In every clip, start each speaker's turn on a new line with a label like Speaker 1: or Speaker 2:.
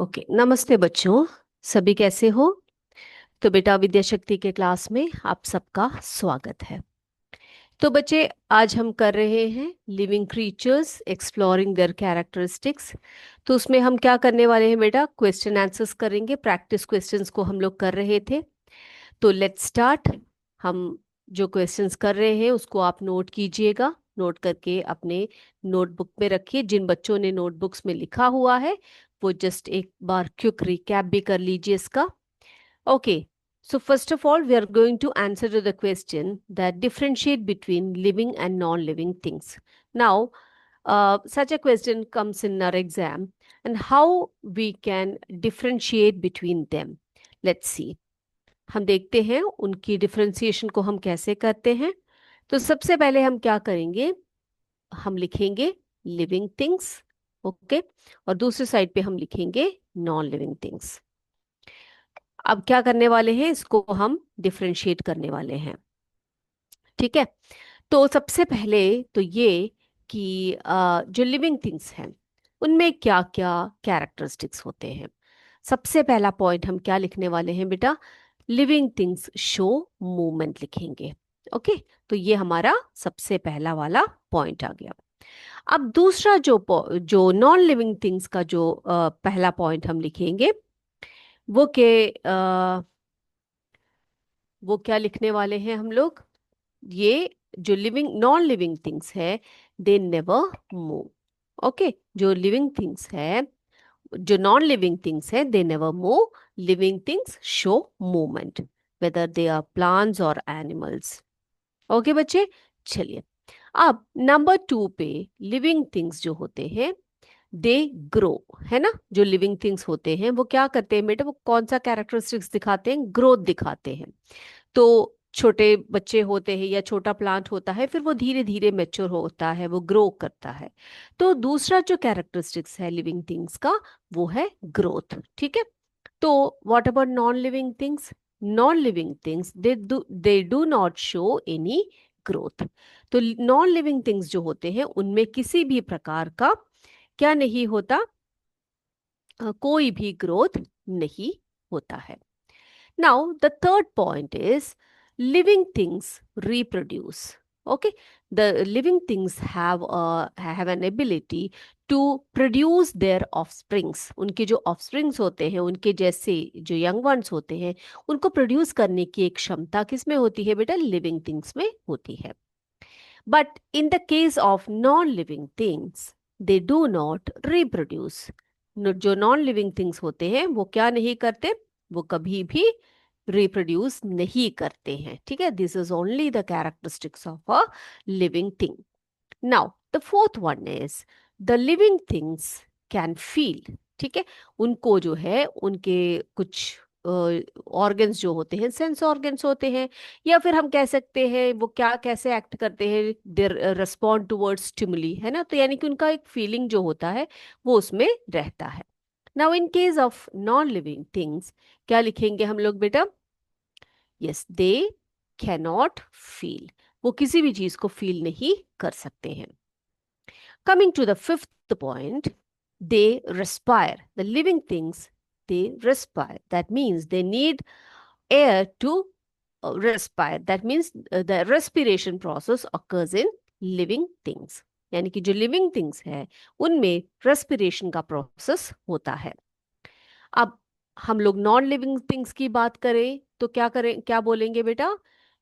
Speaker 1: Okay, नमस्ते बच्चों। सभी कैसे हो? तो बेटा, विद्या शक्ति के क्लास में आप सबका स्वागत है। तो बच्चे, आज हम कर रहे हैं living creatures exploring there characteristics. तो उसमें हम क्या करने वाले हैं बेटा? क्वेश्चन आंसर्स करेंगे। प्रैक्टिस क्वेश्चंस को हम लोग कर रहे थे। तो लेट्स स्टार्ट। हम जो क्वेश्चंस कर रहे हैं उसको आप नोट कीजिएगा। नोट करके अपने नोटबुक में रखिए। जिन बच्चों ने नोटबुक्स में लिखा हुआ है वो जस्ट एक बार क्विक रिकैप भी कर लीजिए इसका। Okay, so first of all we are going to answer to the question that differentiate between living and non-living things. Now such a question comes in our exam, and how we can differentiate between them. Let's see. हम देखते हैं उनकी differentiation को हम कैसे करते हैं। तो सबसे पहले हम क्या करेंगे? हम लिखेंगे लिविंग थिंग्स। ओके, और दूसरी साइड पे हम लिखेंगे नॉन लिविंग थिंग्स। अब क्या करने वाले हैं? इसको हम डिफरेंशिएट करने वाले हैं। ठीक है। तो सबसे पहले तो ये कि जो लिविंग थिंग्स हैं उनमें क्या क्या कैरेक्टरिस्टिक्स होते हैं। सबसे पहला पॉइंट हम क्या लिखने वाले हैं बेटा? लिविंग थिंग्स शो मूवमेंट लिखेंगे। ओके, तो ये हमारा सबसे पहला वाला पॉइंट आ गया। अब दूसरा जो नॉन लिविंग थिंग्स का जो पहला पॉइंट हम लिखेंगे वो के वो क्या लिखने वाले हैं हम लोग? ये जो लिविंग नॉन लिविंग थिंग्स है, दे नेवर मूव। ओके, जो लिविंग थिंग्स है, जो नॉन लिविंग थिंग्स है, they never move. Living things show movement, whether they are plants और एनिमल्स। ओके बच्चे, चलिए अब नंबर 2 पे लिविंग थिंग्स जो होते हैं दे ग्रो, है ना। जो लिविंग थिंग्स होते हैं वो क्या करते हैं बेटा? वो कौन सा कैरेक्टरिस्टिक्स दिखाते हैं? ग्रोथ दिखाते हैं। तो छोटे बच्चे होते हैं या छोटा प्लांट होता है, फिर वो धीरे धीरे मैच्योर होता है, वो ग्रो करता है। तो दूसरा जो कैरेक्टरिस्टिक्स है लिविंग थिंग्स का वो है ग्रोथ। ठीक है। तो what about non living things? Non living things they do not show any growth. तो नॉन लिविंग थिंग्स जो होते हैं उनमें किसी भी प्रकार का क्या नहीं होता? कोई भी ग्रोथ नहीं होता है। Now, the third point is living things reproduce. Okay, the living things have an ability to produce their offsprings. उनके जो offsprings होते हैं, उनके जैसे जो young ones होते हैं, उनको produce करने की एक क्षमता किसमें होती है बेटा? living things में होती है। But in the case of non-living things, they do not reproduce. जो नॉन लिविंग थिंग्स होते हैं वो क्या नहीं करते? वो कभी भी रिप्रोड्यूस नहीं करते हैं। ठीक है, this is only the characteristics of a living thing. Now the fourth one is the living things can feel. ठीक है, उनको जो है उनके कुछ ऑर्गन्स जो होते हैं, सेंस ऑर्गन्स होते हैं, या फिर हम कह सकते हैं वो क्या कैसे एक्ट करते हैं, देर रिस्पॉन्ड टुवर्ड्स स्टिमुली, है ना। तो यानी कि उनका एक फीलिंग जो होता है वो उसमें रहता है। Now in case of non living things क्या लिखेंगे हम लोग बेटा? Yes, they cannot feel. वो किसी भी चीज को फील नहीं कर सकते हैं। Coming to the fifth point, they respire. The living things, they respire. That means they need air to respire. That means the respiration process occurs in living things. यानी कि जो लिविंग थिंग्स है उनमें respiration का process होता है। अब हम लोग नॉन लिविंग थिंग्स की बात करें तो क्या करें, क्या बोलेंगे बेटा?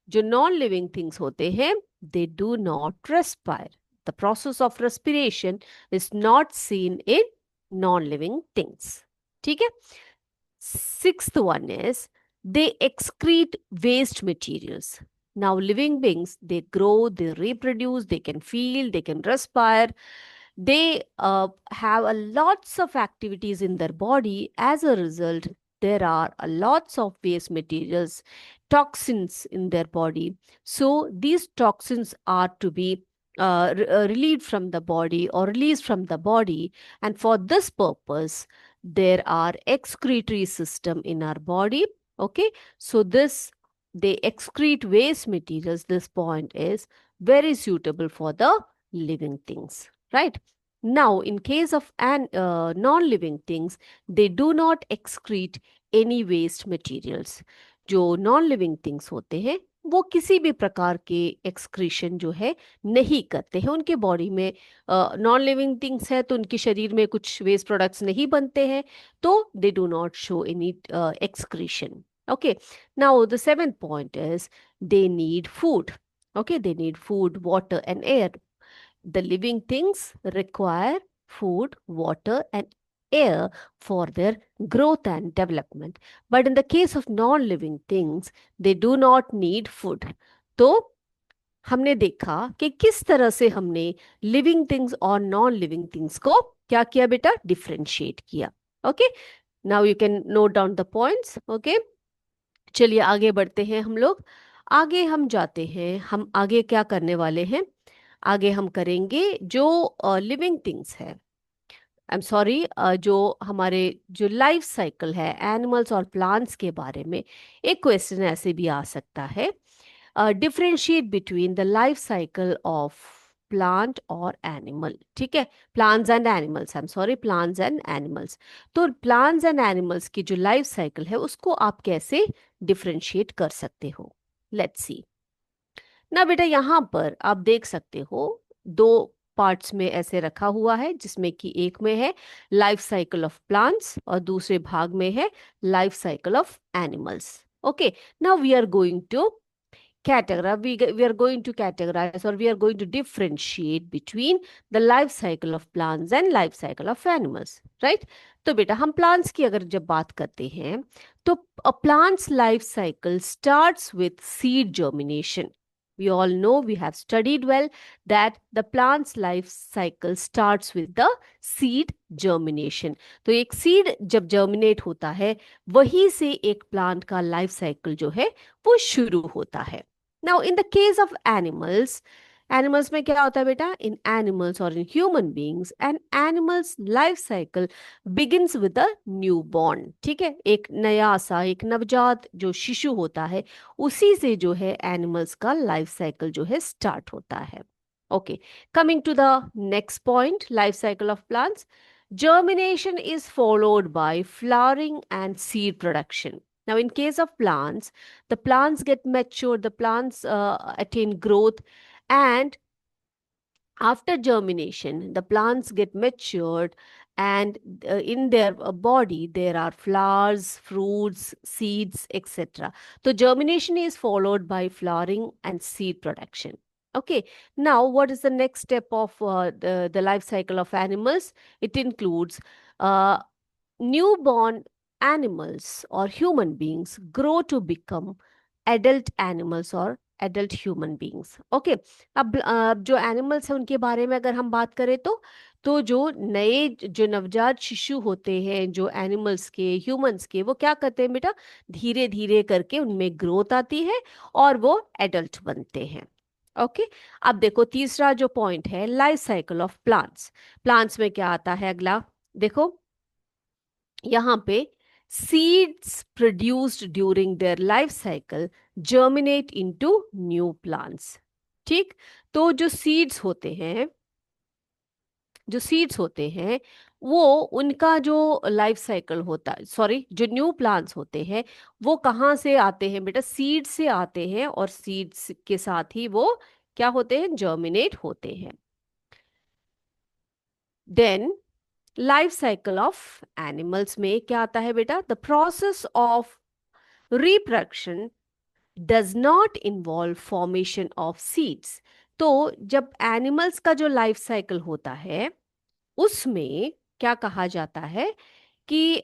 Speaker 1: जो नॉन लिविंग थिंग्स होते हैं they do not respire. The process of respiration is not seen in non living things. ठीक है। Sixth one is they excrete waste materials. Now, living beings, they grow, they reproduce, they can feel, they can respire. They have a lots of activities in their body. As a result, there are a lots of waste materials, toxins in their body. So, these toxins are to be relieved from the body or released from the body. And for this purpose, there are excretory system in our body. Okay, so this they excrete waste materials. This point is very suitable for the living things, right? Now, in case of non-living things, they do not excrete any waste materials. जो non-living things होते हैं वो किसी भी प्रकार के excretion जो है नहीं करते हैं उनके बॉडी में। नॉन लिविंग थिंग्स है तो उनके शरीर में कुछ वेस्ट प्रोडक्ट्स नहीं बनते हैं, तो they do not show any excretion. Okay, now the seventh point is they need food. Okay, they need food, water and air. The living things require food, water, and air for their growth and development. But in the case of non-living things, they do not need food. तो हमने देखा कि किस तरह से हमने living things और non living things को क्या किया बेटा, डिफरेंशिएट किया। Okay, now you can note down the points. Okay, चलिए आगे बढ़ते हैं हम लोग। आगे हम जाते हैं, हम आगे क्या करने वाले हैं, आगे हम करेंगे जो लिविंग थिंग्स है, आई एम सॉरी, जो हमारे जो लाइफ साइकिल है एनिमल्स और प्लांट्स के बारे में एक क्वेश्चन ऐसे भी आ सकता है। Differentiate between the life cycle of plant और एनिमल। ठीक है, plants and animals, I am sorry, plants and animals. तो प्लांट्स एंड एनिमल्स की जो लाइफ साइकिल है उसको आप कैसे डिफरेंशिएट कर सकते हो, लेट्स सी ना बेटा। यहाँ पर आप देख सकते हो दो पार्ट्स में ऐसे रखा हुआ है, जिसमें कि एक में है लाइफ साइकिल ऑफ प्लांट्स और दूसरे भाग में है life cycle of animals. Okay, now we are going to categorize, we are going to categorize or we are going to differentiate between the life cycle of plants and life cycle of animals, right? तो बेटा हम plants की अगर जब बात करते हैं तो a plant's life cycle starts with seed germination. We all know, we have studied well that the plant's life cycle starts with the seed germination. तो एक seed जब germinate होता है वहीं से एक plant का life cycle जो है वो शुरू होता है। Now in the case of animals, animals में क्या होता है बेटा, इन एनिमल्स और इन human beings, an animals life cycle begins with a new born. ठीक है, एक नया सा एक नवजात जो शिशु होता है उसी से जो है एनिमल्स का लाइफ साइकिल जो है स्टार्ट होता है। Okay, coming to the next point, life cycle of plants. Germination is followed by flowering and seed production. Now, in case of plants, the plants get mature, the plants attain growth, and after germination, the plants get matured, and in their body there are flowers, fruits, seeds, etc. So, germination is followed by flowering and seed production. Okay, now what is the next step of the life cycle of animals? It includes uh, newborn animals or human beings grow to become adult animals or adult human beings. Okay, अब जो animals हैं उनके बारे में अगर हम बात करें तो जो नए जो नवजात शिशु होते हैं जो एनिमल्स के ह्यूमंस के, वो क्या करते हैं बेटा, धीरे धीरे करके उनमें ग्रोथ आती है और वो एडल्ट बनते हैं। ओके, अब देखो तीसरा जो पॉइंट है life cycle of plants. Plants में क्या आता है अगला, देखो यहाँ पे seeds produced during their life cycle germinate into new plants. ठीक, तो जो सीड्स होते हैं वो उनका जो लाइफ साइकिल होता है, सॉरी, जो न्यू प्लांट्स होते हैं वो कहाँ से आते हैं बेटा, सीड से आते हैं, और सीड्स के साथ ही वो क्या होते हैं, जर्मिनेट होते हैं। Then life cycle of animals में क्या आता है बेटा, the process of reproduction does not involve formation of seeds. तो जब एनिमल्स का जो लाइफ साइकिल होता है उसमें क्या कहा जाता है कि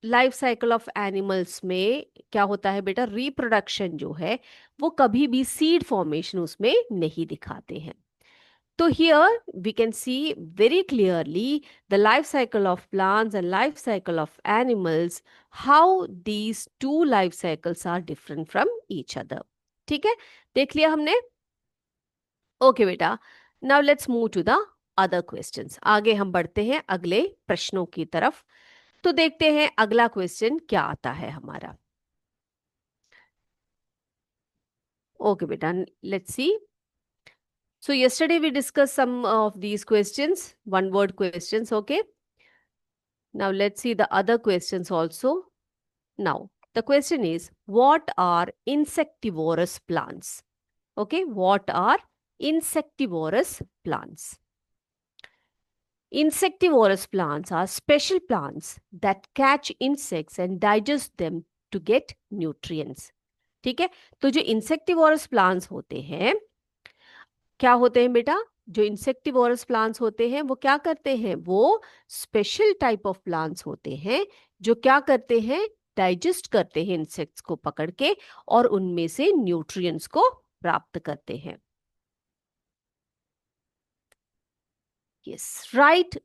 Speaker 1: लाइफ साइकिल ऑफ एनिमल्स में क्या होता है बेटा, रिप्रोडक्शन जो है वो कभी भी सीड फॉर्मेशन उसमें नहीं दिखाते हैं। So here we can see very clearly the life cycle of plants and life cycle of animals, how these two life cycles are different from each other. ठीक है, देख लिया हमने। ओके बेटा, now let's move to the other questions. आगे हम बढ़ते हैं अगले प्रश्नों की तरफ। तो देखते हैं अगला क्वेश्चन क्या आता है हमारा। ओके बेटा, let's see. So yesterday we discussed some of these questions, one word questions, okay? Now let's see the other questions also. Now, the question is, what are insectivorous plants? Okay, what are insectivorous plants? Insectivorous plants are special plants that catch insects and digest them to get nutrients. ठीक है, तो जो insectivorous plants होते हैं, क्या होते हैं बेटा? जो इंसेक्टिवोरस प्लांट्स होते हैं वो क्या करते हैं? वो स्पेशल टाइप ऑफ प्लांट्स होते हैं जो क्या करते हैं? डाइजेस्ट करते हैं इंसेक्ट्स को पकड़ के और उनमें से न्यूट्रिएंट्स को प्राप्त करते हैं. Yes, write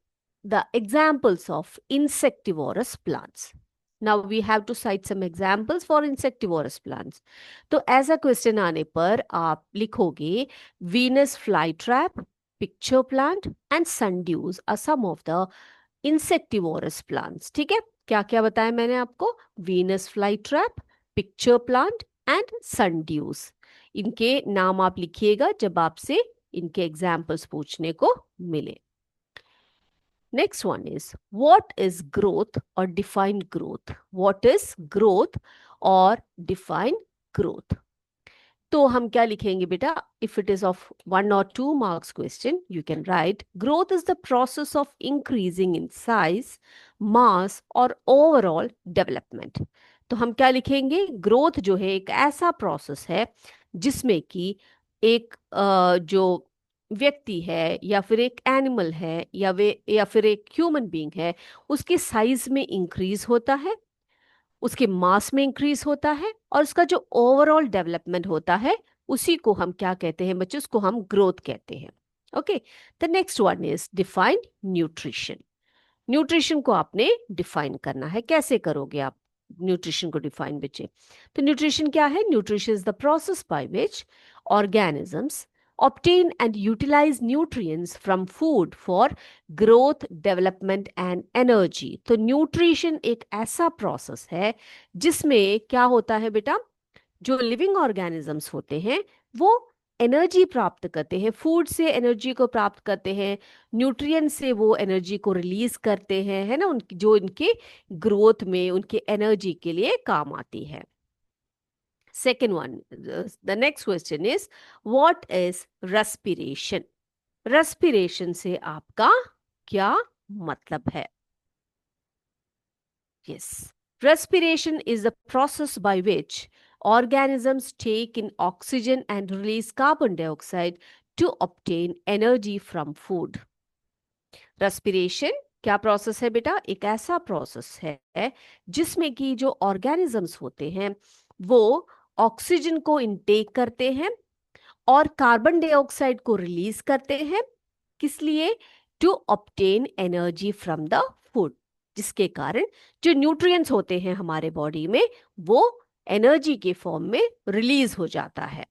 Speaker 1: the examples of insectivorous plants. Now we have to cite some examples for insectivorous plants. तो ऐसा क्वेश्चन आने पर आप लिखोगे Venus flytrap, picture plant and sundews are some of the insectivorous plants. ठीक है, क्या क्या बताया मैंने आपको? Venus flytrap, picture plant and sundews. इनके नाम आप लिखिएगा जब आपसे इनके एग्जाम्पल्स पूछने को मिले. Next one is, what is growth or define growth? What is growth or define growth? तो हम क्या लिखेंगे बेटा? If it is of 1 or 2 marks question, you can write growth is the process of increasing in size, mass or overall development. तो हम क्या लिखेंगे? Growth जो है एक ऐसा प्रोसेस है जिसमें कि एक जो व्यक्ति है या फिर एक एनिमल है या फिर एक ह्यूमन बीइंग है, उसके साइज में इंक्रीज होता है, उसके मास में इंक्रीज होता है और उसका जो ओवरऑल डेवलपमेंट होता है उसी को हम क्या कहते हैं बच्चों? उसको हम ग्रोथ कहते हैं. Okay, the next one is define nutrition. Nutrition को आपने डिफाइन करना है. कैसे करोगे आप न्यूट्रिशन को डिफाइन बच्चे? तो न्यूट्रिशन क्या है? Nutrition is the process by which organisms obtain and utilize nutrients from food for growth, development and energy. तो न्यूट्रिशन एक ऐसा प्रोसेस है जिसमें क्या होता है बेटा? जो लिविंग ऑर्गेनिजम्स होते हैं वो एनर्जी प्राप्त करते हैं, फूड से एनर्जी को प्राप्त करते हैं, न्यूट्रिएंट से वो एनर्जी को रिलीज करते हैं, है ना, उनकी जो उनके ग्रोथ में उनके एनर्जी के लिए काम आती है. Second one, the next question is, what is respiration? Respiration से आपका क्या मतलब है? Yes, respiration is the process by which organisms take in oxygen and release carbon dioxide to obtain energy from food. Respiration क्या process है बेटा? एक ऐसा प्रोसेस है जिसमें कि जो ऑर्गेनिजम्स होते हैं वो ऑक्सीजन को इनटेक करते हैं और कार्बन डाइऑक्साइड को रिलीज करते हैं. किस लिए? To obtain energy from the food, जिसके कारण जो न्यूट्रिएंट्स होते हैं हमारे बॉडी में वो एनर्जी के फॉर्म में रिलीज हो जाता है.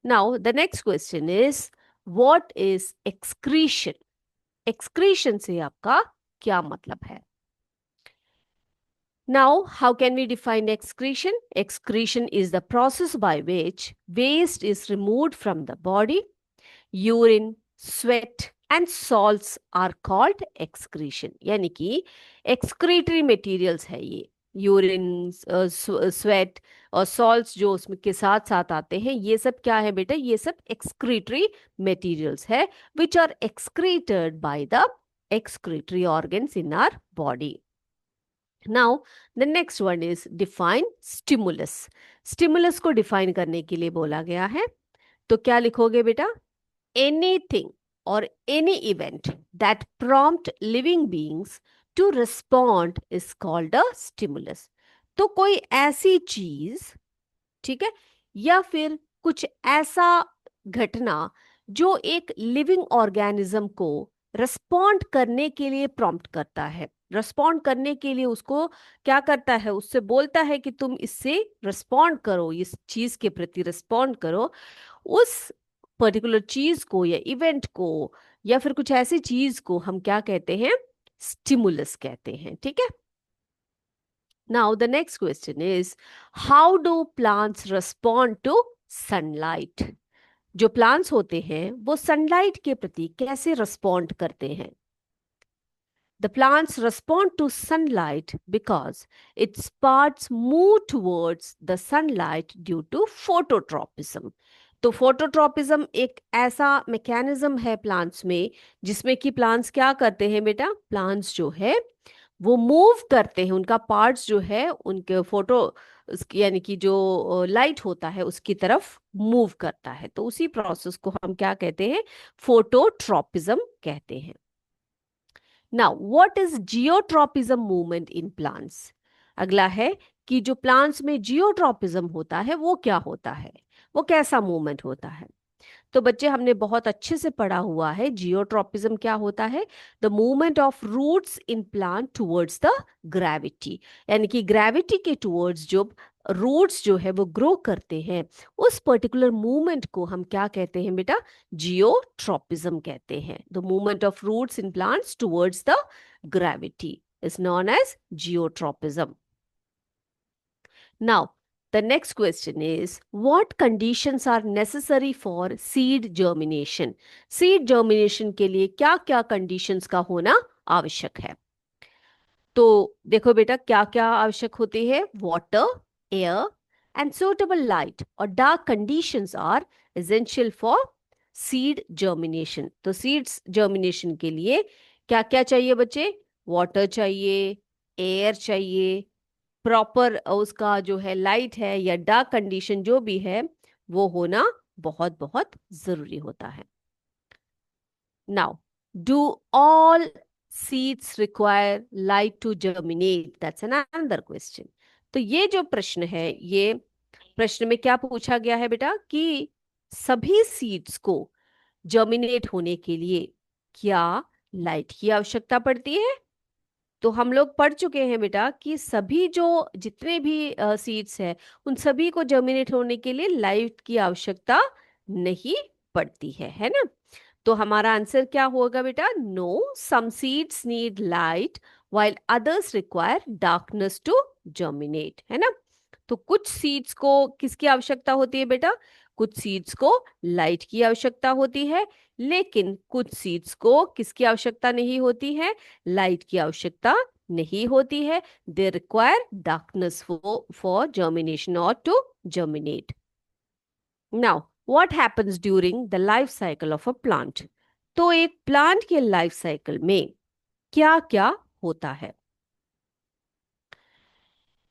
Speaker 1: Now the next question is, what is excretion? Excretion से आपका क्या मतलब है? Now, how can we define excretion? Excretion is the process by which waste is removed from the body. Urine, sweat and salts are called excretion. यानी कि excretory materials है ये. Urine, sweat और सॉल्ट्स जो उसमें के साथ साथ आते हैं, ये सब क्या है बेटा? ये सब excretory materials है which are excreted by the excretory organs in our body. Now the next one is define stimulus. Stimulus को define करने के लिए बोला गया है, तो क्या लिखोगे बेटा? Anything or any event that prompt living beings to respond is called a stimulus. तो कोई ऐसी चीज, ठीक है, या फिर कुछ ऐसा घटना जो एक लिविंग ऑर्गेनिज्म को रिस्पॉन्ड करने के लिए प्रॉम्प्ट करता है, रिस्पॉन्ड करने के लिए उसको क्या करता है? उससे बोलता है कि तुम इससे रिस्पॉन्ड करो, इस चीज के प्रति रिस्पॉन्ड करो. उस पर्टिकुलर चीज को या इवेंट को या फिर कुछ ऐसी चीज को हम क्या कहते हैं? स्टिमुलस कहते हैं. ठीक है. Now the next question is, how do plants respond to sunlight? जो प्लांट्स होते हैं वो सनलाइट के प्रति कैसे रिस्पॉन्ड करते हैं? The plants respond to sunlight because its parts move towards the sunlight due to phototropism. तो फोटोट्रॉपिज्म एक ऐसा मैकेनिज्म है प्लांट्स में जिसमें कि प्लांट्स क्या करते हैं बेटा, प्लांट्स जो है वो मूव करते हैं, उनका पार्ट्स जो है उनके फोटो यानी कि जो लाइट होता है उसकी तरफ मूव करता है, तो उसी प्रोसेस को हम क्या कहते हैं, फोटोट्रॉपिज्म कहते हैं। Now what is geotropism movement in plants? अगला है कि जो प्लांट्स में जियोट्रॉपिज्म होता है वो क्या होता है, वो कैसा मूवमेंट होता है? तो बच्चे हमने बहुत अच्छे से पढ़ा हुआ है जियोट्रॉपिज्म क्या होता है, the movement of roots in plant towards the gravity, यानी कि ग्रेविटी के टुवर्ड्स जो रूट्स जो है वो ग्रो करते हैं, उस पर्टिकुलर मूवमेंट को हम क्या कहते हैं बेटा, जियोट्रॉपिज्म कहते हैं। The movement of roots in plants towards the gravity is known as geotropism. Now, the next question is what conditions are necessary for seed germination? Seed germination के लिए क्या क्या conditions का होना आवश्यक है? तो देखो बेटा क्या क्या आवश्यक होती है, water, air and suitable light और dark conditions are essential for seed germination. तो seeds germination के लिए क्या क्या चाहिए बच्चे, water चाहिए, air चाहिए, प्रॉपर उसका जो है लाइट है या डार्क कंडीशन जो भी है वो होना बहुत बहुत जरूरी होता है। Now do all seeds require light to germinate, that's an another question. तो ये जो प्रश्न है, ये प्रश्न में क्या पूछा गया है बेटा कि सभी सीड्स को जर्मिनेट होने के लिए क्या लाइट की आवश्यकता पड़ती है? तो हम लोग पढ़ चुके हैं बेटा कि सभी जो जितने भी सीड्स हैं उन सभी को जर्मिनेट होने के लिए लाइट की आवश्यकता नहीं पड़ती है ना? तो हमारा आंसर क्या होगा बेटा, no, some seeds need light while others require darkness to germinate, है ना? तो कुछ सीड्स को किसकी आवश्यकता होती है बेटा, कुछ सीड्स को लाइट की आवश्यकता होती है, लेकिन कुछ सीड्स को किसकी आवश्यकता नहीं होती है, लाइट की आवश्यकता नहीं होती है। They require darkness for germination और to germinate. Now what happens during the life cycle of a plant? तो एक प्लांट के लाइफ साइकिल में क्या क्या होता है?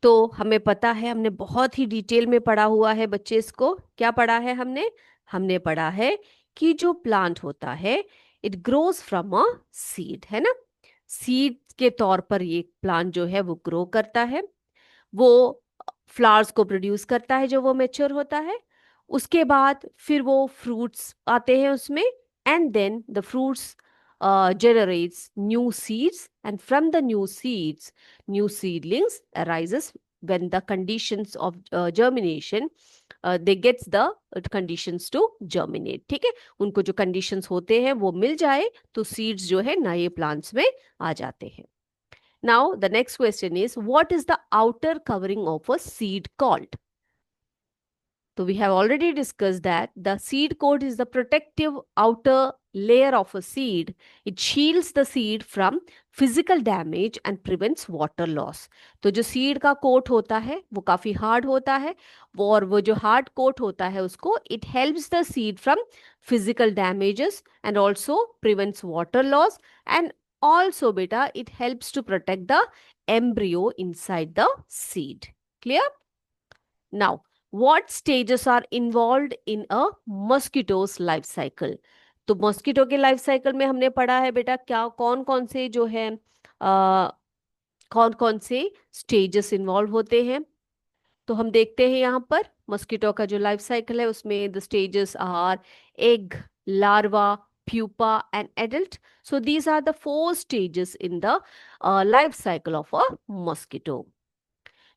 Speaker 1: तो हमें पता है, हमने बहुत ही डिटेल में पढ़ा हुआ है बच्चे, इसको क्या पढ़ा है हमने, हमने पढ़ा है कि जो प्लांट होता है it grows from a seed, है ना? सीड के तौर पर ये प्लांट जो है वो ग्रो करता है, वो फ्लावर्स को प्रोड्यूस करता है जो वो मेच्योर होता है, उसके बाद फिर वो फ्रूट्स आते हैं उसमें, and then the fruits generates new seeds, and from the new seeds new seedlings arises when the conditions of germination they gets the conditions to germinate, ठीक है? उनको जो conditions होते हैं वो मिल जाए तो seeds जो है नए plants में आ जाते हैं। Now the next question is what is the outer covering of a seed called? So we have already discussed that the seed coat is the protective outer layer of a seed. It shields the seed from physical damage and prevents water loss. तो जो seed का coat होता है वो काफी hard होता है, और वो जो hard coat होता है उसको it helps the seed from physical damages and also prevents water loss, and also beta it helps to protect the embryo inside the seed. Clear? Now what stages are involved in a mosquito's life cycle? तो mosquito के life cycle में हमने पढ़ा है बेटा क्या कौन कौन से जो है कौन कौन से स्टेजेस इन्वॉल्व होते हैं। तो हम देखते हैं यहाँ पर मॉस्किटो का जो लाइफ साइकिल है उसमें the stages are egg, larva, pupa and adult. So these are the 4 stages in the life cycle of a mosquito.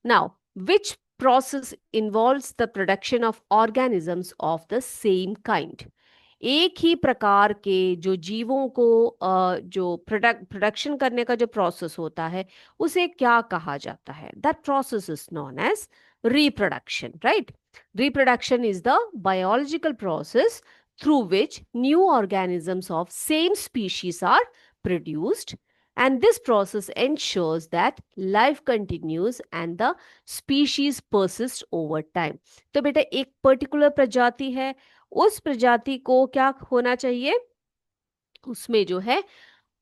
Speaker 1: Now which process involves the production of organisms of the same kind? एक ही प्रकार के जो जीवों को जो production करने का जो प्रोसेस होता है उसे क्या कहा जाता है? That process is known as reproduction, right? Reproduction is the biological process through which new organisms of same species are produced, and this process ensures that life continues and the species persists over time. तो बेटा एक particular प्रजाति है, उस प्रजाति को क्या होना चाहिए, उसमें जो है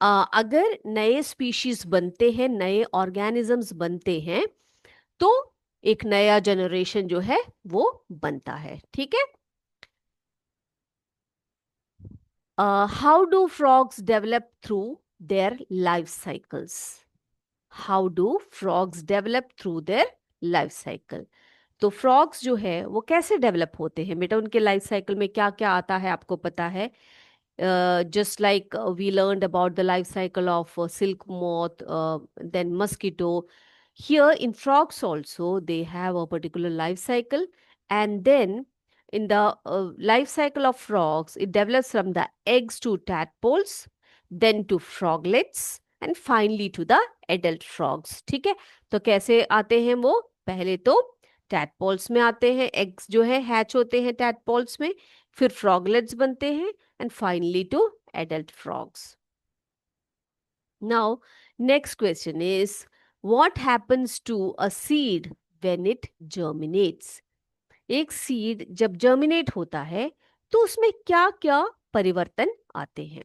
Speaker 1: अगर नए स्पीशीज बनते हैं, नए ऑर्गेनिजम्स बनते हैं, तो एक नया जनरेशन जो है वो बनता है, ठीक है। How do frogs develop through their life cycles? How do frogs develop through their life cycle? तो फ्रॉग्स जो है वो कैसे डेवलप होते हैं बेटा, उनके लाइफ साइकिल में क्या क्या आता है आपको पता है? Just like we learned about the life cycle of silk moth, then mosquito. Here in frogs also they have a particular life cycle, and then in the life cycle of frogs it develops from the eggs to tadpoles, then to froglets, and finally to the adult frogs. ठीक है, तो कैसे आते हैं वो? पहले तो tadpoles में आते हैं, एग्स जो है हैच होते हैं टैडपोल्स में, फिर फ्रॉगलेट्स बनते हैं, and finally to adult frogs. Now, next question is, what happens to a seed when it germinates? एक सीड जब जर्मिनेट होता है तो उसमें क्या क्या परिवर्तन आते हैं?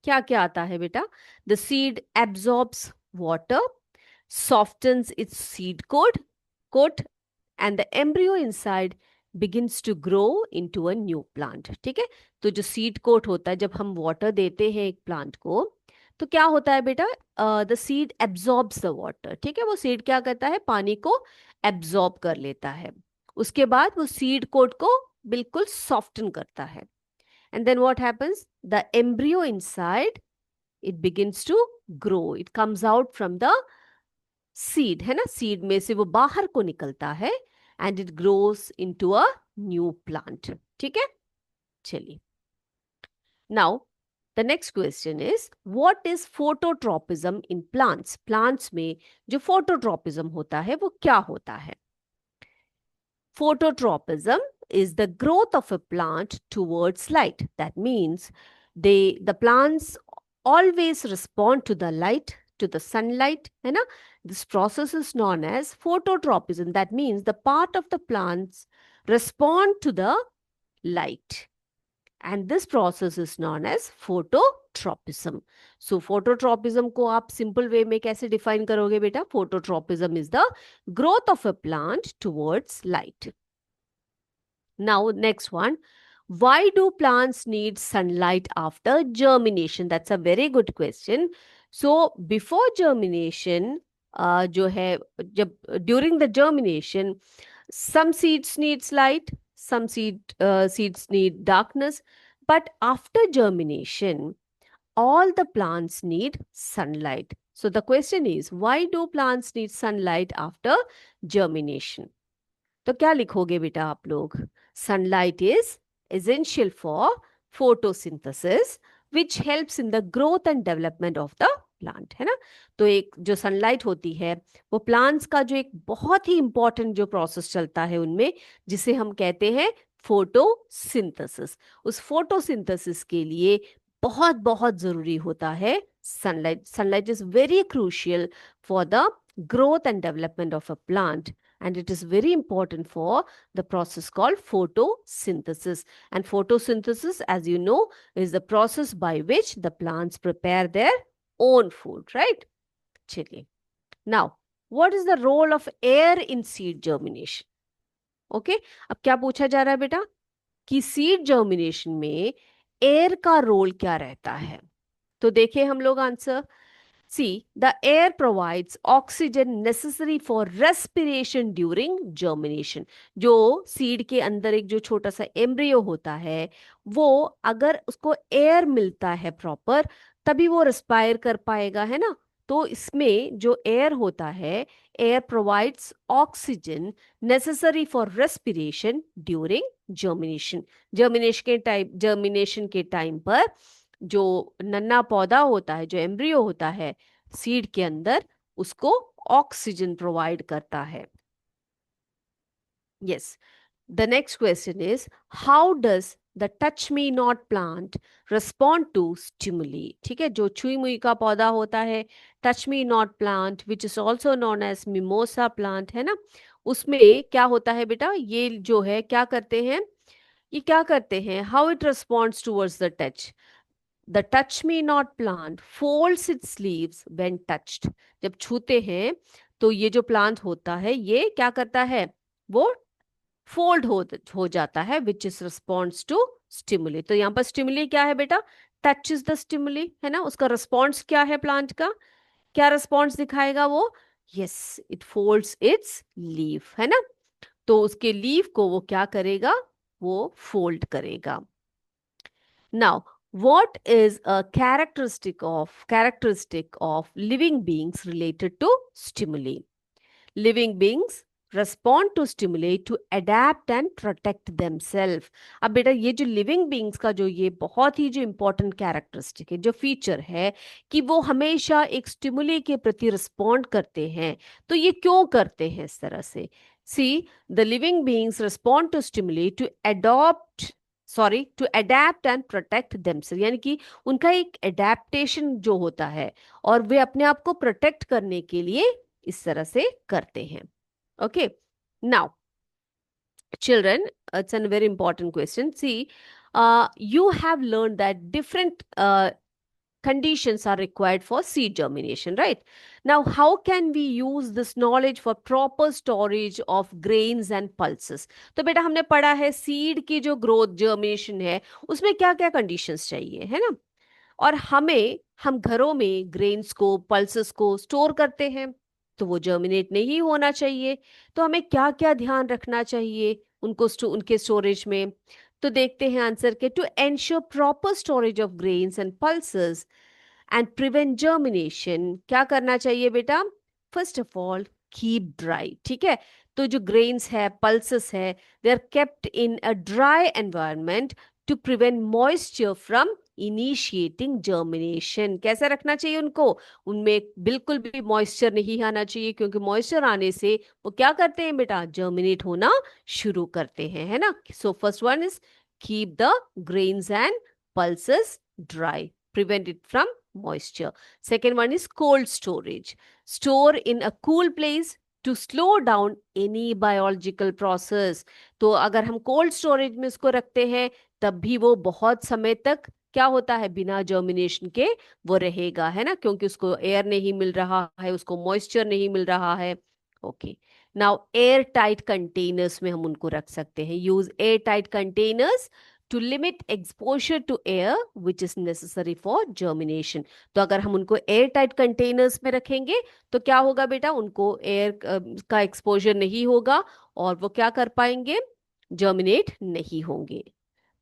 Speaker 1: क्या क्या आता है बेटा? The seed absorbs water, softens its seed coat, and the embryo inside begins to grow into a new plant. ठीक है, तो जो सीड कोट होता है, जब हम वाटर देते हैं एक प्लांट को, तो क्या होता है बेटा? The seed absorbs the water. ठीक है, वो सीड क्या करता है? पानी को एब्जॉर्ब कर लेता है। उसके बाद वो सीड कोट को बिल्कुल सॉफ्टन करता है, and then what happens? The embryo inside it begins to grow, it comes out from the seed, है ना, सीड में से वो बाहर को निकलता है, and it grows into a new plant. ठीक है, चलिए। Now the next question is, what is phototropism in plants? Plants में जो फोटोट्रोपिज्म होता है वो क्या होता है? Phototropism is the growth of a plant towards light. That means the plants always respond to the light, to the sunlight, है ना? This process is known as phototropism. That means the part of the plants respond to the light, and this process is known as phototropism. So phototropism को आप simple way में कैसे define करोगे बेटा? Phototropism is the growth of a plant towards light. Now next one, why do plants need sunlight after germination? That's a very good question. So before germination, जो है, जब during the germination, some seeds needs light, some seeds need darkness, but after germination all the plants need sunlight. So the question is, why do plants need sunlight after germination? तो क्या लिखोगे बेटा आप लोग? Sunlight is essential for photosynthesis, which helps in the growth and development of the plant, है ना। तो एक जो सनलाइट होती है वो प्लांट्स का जो एक बहुत ही इंपॉर्टेंट जो प्रोसेस चलता है उनमें, जिसे हम कहते हैं फोटोसिंथेसिस, उस फोटोसिंथेसिस के लिए बहुत बहुत जरूरी होता है sunlight. Sunlight is very crucial for the growth and development of a plant, and it is very important for the process called photosynthesis. And photosynthesis, as you know, is the process by which the plants prepare their own food, right? Chiliye. Now, what is the role of air in seed germination? Okay, अब क्या पूछा जा रहा है बेटा कि seed germination में air का रोल क्या रहता है? तो देखिए हम लोग answer. See, the air provides oxygen necessary for respiration during germination. जो सीड के अंदर एक जो छोटा सा एम्ब्रियो होता है, वो अगर उसको एयर मिलता है प्रॉपर, तभी वो रेस्पायर कर पाएगा, है ना। तो इसमें जो एयर होता है, air provides oxygen necessary for respiration during germination. Germination के टाइम पर जो नन्हा पौधा होता है, जो एम्ब्रियो होता है सीड के अंदर, उसको ऑक्सीजन प्रोवाइड करता है। yes. The next question is, how does the touch me not plant respond to stimuli? ठीक है, जो छुई मुई का पौधा होता है, touch me not plant which is also known as mimosa plant, है ना, उसमें क्या होता है बेटा, ये जो है क्या करते हैं, ये क्या करते हैं, how it responds towards the touch. The touch me not plant folds it's leaves when touched. जब छूते हैं तो ये जो प्लांट होता है ये क्या करता है, वो फोल्ड हो जाता है, which is response to stimuli. तो यहाँ पर स्टिमुली क्या है बेटा, टच इज द स्टिमुली, है ना, उसका रिस्पॉन्स क्या है प्लांट का, क्या रिस्पॉन्स दिखाएगा वो, yes, it folds it's leaf, है ना, तो उसके लीफ को वो क्या करेगा, वो फोल्ड करेगा। Now, what is a characteristic of living beings related to stimuli? Living beings respond to stimuli to adapt and protect themselves. अब बेटा ये जो लिविंग बींग्स का जो ये बहुत ही जो इम्पोर्टेंट कैरेक्टरिस्टिक है, जो फीचर है, कि वो हमेशा एक स्टिमुली के प्रति रिस्पॉन्ड करते हैं। तो ये क्यों करते हैं इस तरह से? See, the living beings respond to stimuli to adopt, sorry, to adapt and protect themselves, यानी कि उनका एक एडेप्टेशन जो होता है और वे अपने आप को प्रोटेक्ट करने के लिए इस तरह से करते हैं। Okay, now children, it's a very important question. See, you have learned that different conditions are required for seed germination, right? Now, how can we use this knowledge for proper storage of grains and pulses? तो बेटा हमने पढ़ा है seed की जो growth germination है उसमें क्या क्या कंडीशंस चाहिए, है ना, और हम घरों में ग्रेन्स को, पल्सेस को स्टोर करते हैं, तो वो जर्मिनेट नहीं होना चाहिए। तो हमें क्या क्या ध्यान रखना चाहिए उनके स्टोरेज में? तो देखते हैं आंसर के, to ensure proper storage of grains and pulses and prevent germination, क्या करना चाहिए बेटा, first of all keep dry, ठीक है, तो जो ग्रेन्स है, पल्सेस है, they are kept in a dry environment to prevent moisture from initiating germination. कैसे रखना चाहिए उनको, उनमें बिल्कुल भी मॉइस्चर नहीं आना चाहिए, क्योंकि मॉइस्चर आने से वो क्या करते हैं बेटा, जर्मिनेट होना शुरू करते हैं, है ना। So first one is keep the grains and pulses dry, prevent it from moisture. Second one is cold storage. Store in a cool place to slow down any biological process. तो अगर हम cold storage में उसको रखते हैं तब भी वो बहुत समय तक क्या होता है, बिना जर्मिनेशन के वो रहेगा, है ना, क्योंकि उसको एयर नहीं मिल रहा है, उसको मॉइस्चर नहीं मिल रहा है। Okay, now air tight containers में हम उनको रख सकते हैं। Use air tight containers to limit exposure to air which is necessary for germination. तो अगर हम उनको एयर टाइट कंटेनर्स में रखेंगे तो क्या होगा बेटा, उनको एयर का एक्सपोजर नहीं होगा और वो क्या कर पाएंगे, जर्मिनेट नहीं होंगे।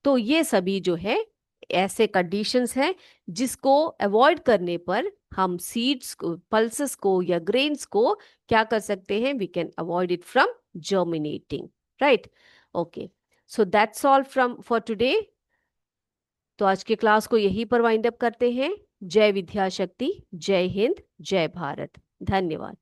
Speaker 1: तो ये सभी जो है ऐसे कंडीशंस हैं जिसको अवॉइड करने पर हम सीड्स को, पल्सेस को या ग्रेन्स को क्या कर सकते हैं, we can avoid it from germinating, right. Okay, so that's all from for today. तो आज के क्लास को यहीं पर वाइंड अप करते हैं। जय विद्या शक्ति, जय हिंद, जय भारत, धन्यवाद।